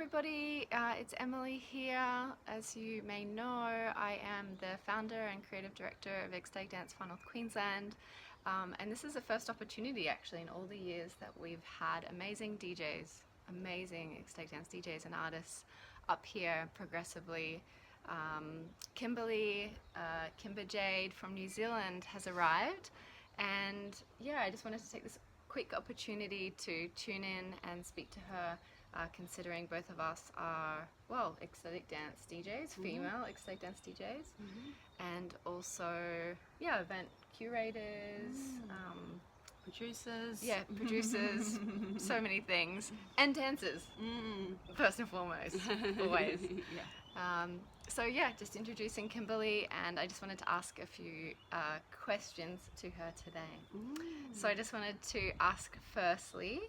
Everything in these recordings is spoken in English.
everybody, it's Emily here. As you may know, I am the founder and creative director of Ecstatic Dance Far North Queensland, and this is the first opportunity actually in all the years that we've had amazing DJs, amazing Ecstatic Dance DJs and artists up here progressively. Kimberley, Kimba Jade from New Zealand has arrived, and yeah, I just wanted to take this quick opportunity to tune in and speak to her, considering both of us are, well, ecstatic dance DJs, female ecstatic dance DJs, and also, yeah, event curators, producers. Yeah, producers, so many things, and dancers, first and foremost, always. So yeah, just introducing Kimberley, and I just wanted to ask a few questions to her today. So I just wanted to ask firstly,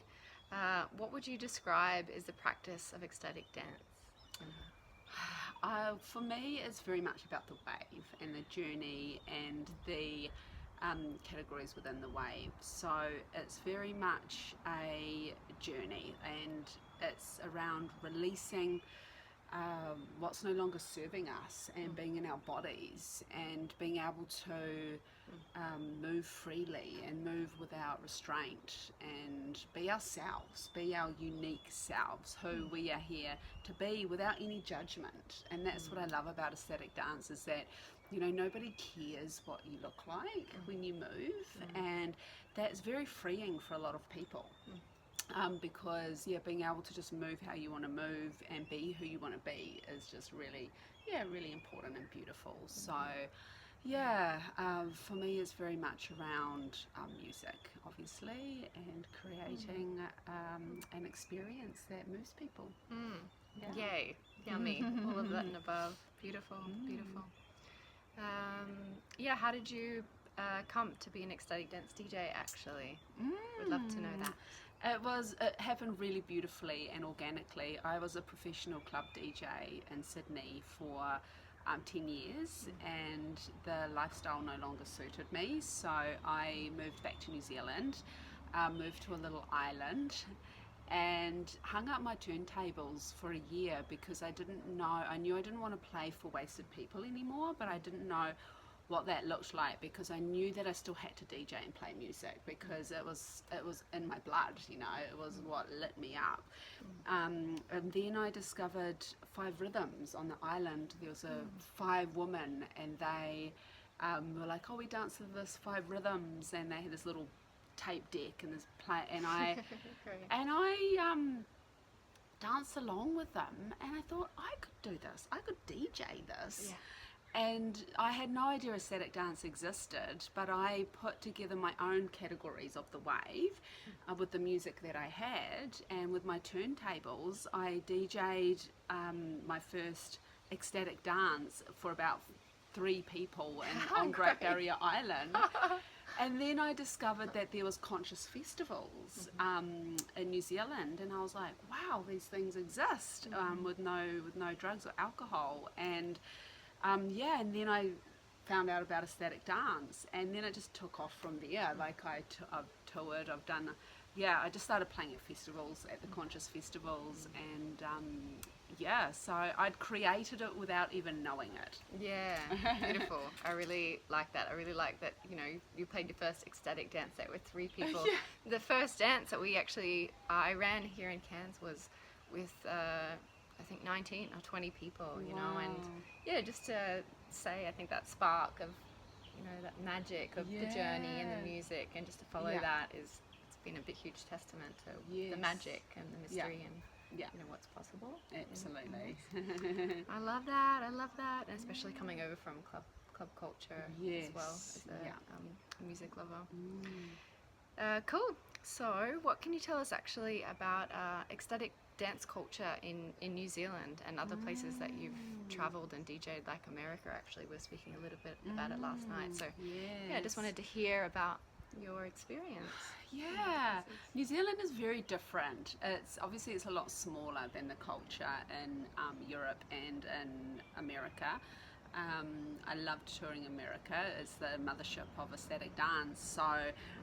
what would you describe as the practice of ecstatic dance? For me, it's very much about the wave and the journey and the categories within the wave. So it's very much a journey, and it's around releasing what's no longer serving us and being in our bodies and being able to move freely and move without restraint and be ourselves, be our unique selves, who we are here to be without any judgment. And that's what I love about ecstatic dance, is that, you know, nobody cares what you look like when you move, and that's very freeing for a lot of people. Because being able to just move how you want to move and be who you want to be is just really important and beautiful. So for me it's very much around music, obviously, and creating an experience that moves people. Yay, yummy, all of that and above. Beautiful, beautiful. Yeah, how did you come to be an ecstatic dance DJ actually? Would love to know that. It happened really beautifully and organically. I was a professional club DJ in Sydney for 10 years, and the lifestyle no longer suited me, so I moved back to New Zealand, moved to a little island, and hung up my turntables for a year because I knew I didn't want to play for wasted people anymore, but I didn't know what that looked like, because I knew that I still had to DJ and play music because it was in my blood, you know, it was what lit me up. And then I discovered 5 rhythms on the island. There was 5 women, and they were like, oh, we dance to this 5 rhythms, and they had this little tape deck and this play, and I danced along with them, and I thought, I could do this, I could DJ this. And I had no idea ecstatic dance existed, but I put together my own categories of the wave with the music that I had, and with my turntables I DJ'd my first ecstatic dance for about 3 people on Great Barrier Island. And then I discovered that there was conscious festivals in New Zealand, and I was like, wow, these things exist with no drugs or alcohol. And and then I found out about ecstatic dance, and then it just took off from there. Like I've toured, I've done, I just started playing at festivals, at the conscious festivals, and so I'd created it without even knowing it. Yeah, beautiful. I really like that. I really like that, you know, you played your first ecstatic dance set with 3 people. The first dance that we actually, I ran here in Cairns was with I think 19 or 20 people, you know, and just to say, I think that spark of, you know, that magic of the journey and the music, and just to follow that it's been a big, huge testament to the magic and the mystery and you know, what's possible. Absolutely. I love that, and especially coming over from club culture as well, as a music lover. Cool. So what can you tell us actually about ecstatic dance culture in New Zealand and other places that you've travelled and DJ'd, like America? Actually, we were speaking a little bit about it last night, so I just wanted to hear about your experience. New Zealand is very different. It's a lot smaller than the culture in Europe and in America. I loved touring America. It's the mothership of Ecstatic Dance. So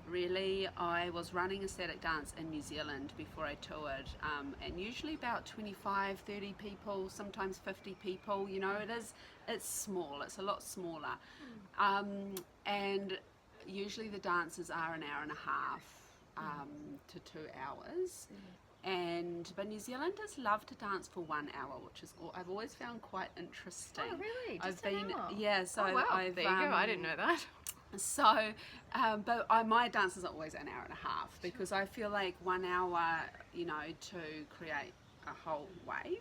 really I was running Ecstatic Dance in New Zealand before I toured, and usually about 25, 30 people, sometimes 50 people. You know, it's small, it's a lot smaller. And usually the dances are an hour and a half to 2 hours. But New Zealanders love to dance for 1 hour, which is I've always found quite interesting. Oh, really? Just I've been an hour? yeah. So Oh, wow. I've There you go. I didn't know that. So, but my dances are always an hour and a half because I feel like 1 hour, you know, to create a whole wave.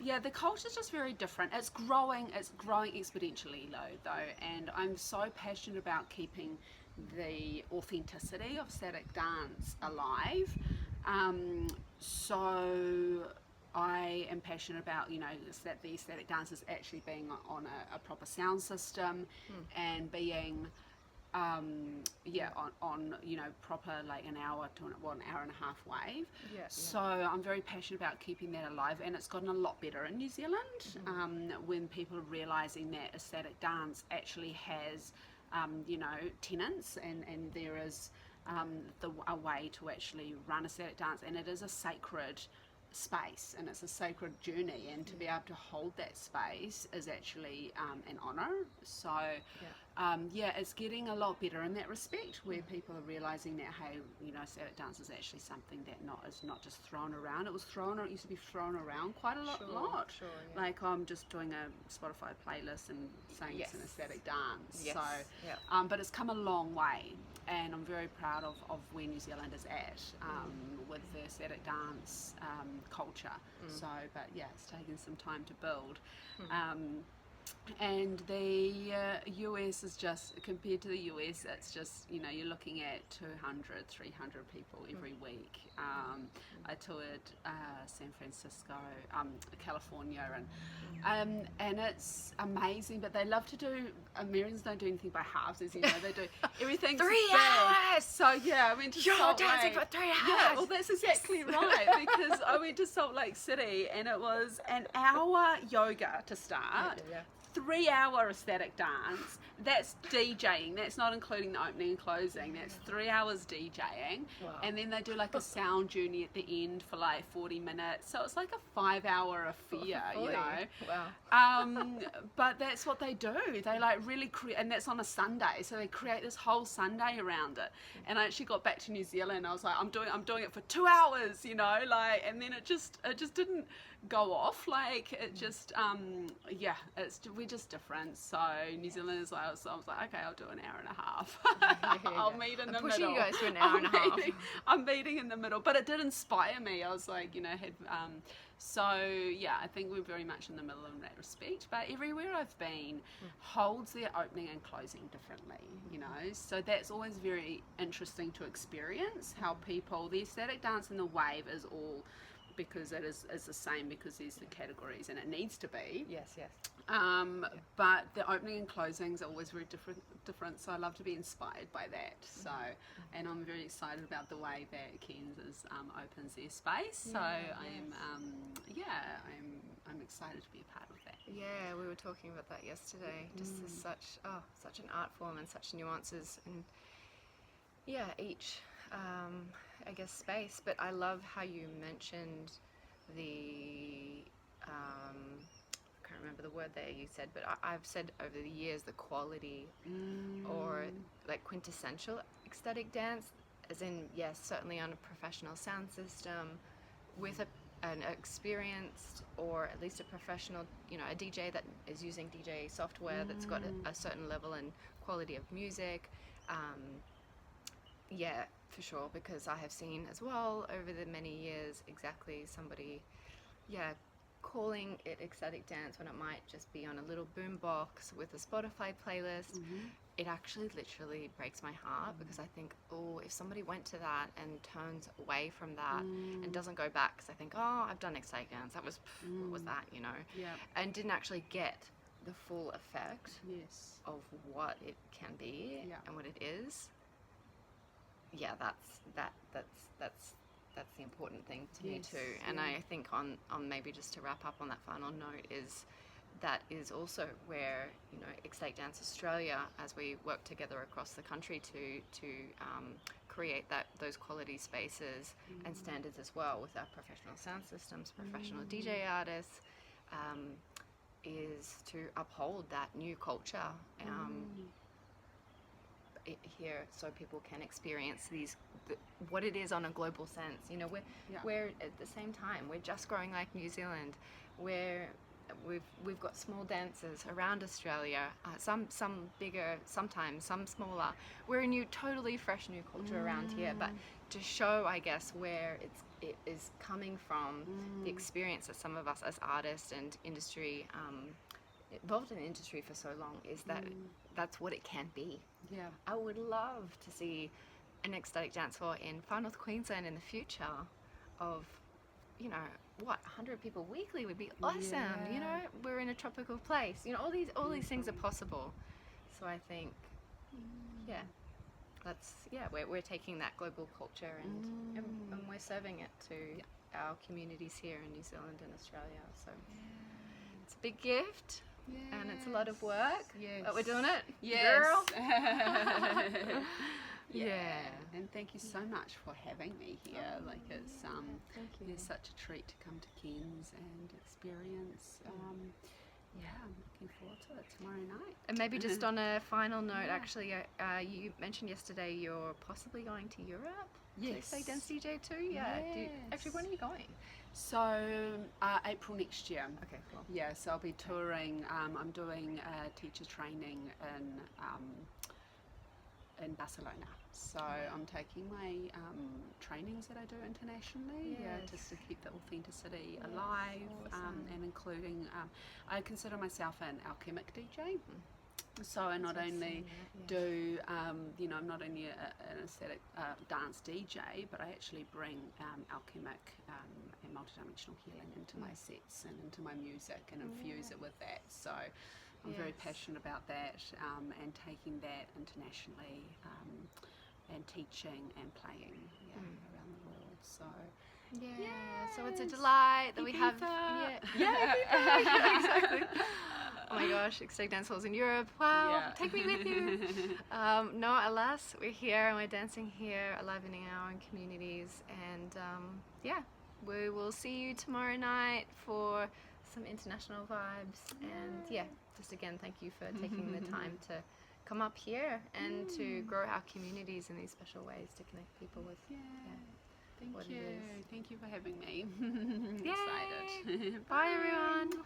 Yeah, the culture's just very different. It's growing exponentially though, and I'm so passionate about keeping the authenticity of static dance alive. So I am passionate about, you know, that the static dance is actually being on a proper sound system and being on you know, proper, like an hour to an hour and a half wave. So I'm very passionate about keeping that alive, and it's gotten a lot better in New Zealand when people are realizing that ecstatic dance actually has you know, tenets, and there is a way to actually run ecstatic dance, and it is a sacred space and it's a sacred journey, and to be able to hold that space is actually an honor. So it's getting a lot better in that respect, where people are realizing that, hey, you know, ecstatic dance is actually something that is not just thrown around. It used to be thrown around quite a lot. Sure, yeah. Like I'm just doing a Spotify playlist and saying it's an ecstatic dance. Yes. So but it's come a long way, and I'm very proud of where New Zealand is at with the ecstatic dance culture. So, but yeah, it's taken some time to build. And the US is just, compared to the US, it's just, you know, you're looking at 200, 300 people every week. I toured San Francisco, California, and it's amazing, but they love to do, Americans don't do anything by halves, as you know, they do everything 3 hours! So yeah, I went to You're Salt dancing Lake. for 3 hours! Yeah, well that's exactly right, because I went to Salt Lake City and it was an hour yoga to start. 3 hour ecstatic dance. That's DJing. That's not including the opening and closing. That's 3 hours DJing. Wow. And then they do like a sound journey at the end for like 40 minutes. So it's like a 5 hour affair, you know. Wow. But that's what they do. They like really create, and that's on a Sunday. So they create this whole Sunday around it. And I actually got back to New Zealand. I was like, I'm doing it for 2 hours, you know, like, and then it just didn't go off, like it just we're just different. So New Zealand is like, so I was like, okay, I'll do an hour and a half. I'll meet in the middle. Pushing you guys to an hour and a half. I'm meeting in the middle, but it did inspire me. I was like, you know, so yeah, I think we're very much in the middle in that respect, but everywhere I've been holds their opening and closing differently, you know, so that's always very interesting to experience how people, the ecstatic dance and the wave is all, because it is the same, because there's the categories and it needs to be. Yes. But the opening and closings are always very different, so I love to be inspired by that. So, and I'm very excited about the way that Cairns opens their space. So I'm excited to be a part of that. Yeah, we were talking about that yesterday. Just as such an art form and such nuances, and each I guess space. But I love how you mentioned the I can't remember the word there you said, but I've said over the years the quality or like quintessential ecstatic dance, as in certainly on a professional sound system with an experienced, or at least a professional, you know, a DJ that is using DJ software that's got a certain level and quality of music. For sure, because I have seen as well over the many years exactly somebody calling it ecstatic dance when it might just be on a little boombox with a Spotify playlist. It actually literally breaks my heart, because I think, if somebody went to that and turns away from that and doesn't go back, because I think, I've done ecstatic dance, that was what was that, you know, and didn't actually get the full effect of what it can be and what it is. That's the important thing to me too. And I think on maybe just to wrap up on that final note is that is also where, you know, Ecstatic Dance Australia, as we work together across the country to create those quality spaces and standards as well with our professional sound systems, professional DJ artists, is to uphold that new culture here, so people can experience what it is on a global sense. You know, we're at the same time, we're just growing like New Zealand, where we've got small dancers around Australia, some bigger, sometimes some smaller. We're a totally fresh new culture around here, but to show, I guess, where it is coming from, the experience that some of us as artists and industry, involved in the industry for so long, is that that's what it can be. Yeah. I would love to see an ecstatic dance floor in Far North Queensland in the future of, you know, 100 people weekly would be awesome. Yeah. You know, we're in a tropical place. You know, all these things are possible. So I think, we're taking that global culture and we're serving it to our communities here in New Zealand and Australia. So it's a big gift. Yes. And it's a lot of work, but we're doing it, yes. girl. And thank you so much for having me here. Like, it's Thank you. it's such a treat to come to Cairns and experience. I'm looking forward to it tomorrow night. And maybe just on a final note, actually, you mentioned yesterday you're possibly going to Europe. Yes. To say Dance DJ too. Yeah. Yes. Actually, when are you going? So April next year. Okay, cool. Yeah, so I'll be touring. I'm doing teacher training in Barcelona. So I'm taking my trainings that I do internationally, just to keep the authenticity alive, awesome. and including, I consider myself an alchemic DJ. So I not only do, you know, I'm not only an aesthetic dance DJ, but I actually bring alchemic and multidimensional healing into my sets and into my music and infuse it with that. So I'm very passionate about that, and taking that internationally, and teaching and playing around the world. So so it's a delight that we have. Exactly. Oh my gosh, Ecstatic Dance Halls in Europe. Wow, take me with you. No, alas, we're here and we're dancing here, enlivening our own communities. And we will see you tomorrow night for some international vibes. And just again, thank you for taking the time to come up here and to grow our communities in these special ways to connect people with Thank what you. it is. Thank you for having me. Yay. Excited. Bye everyone.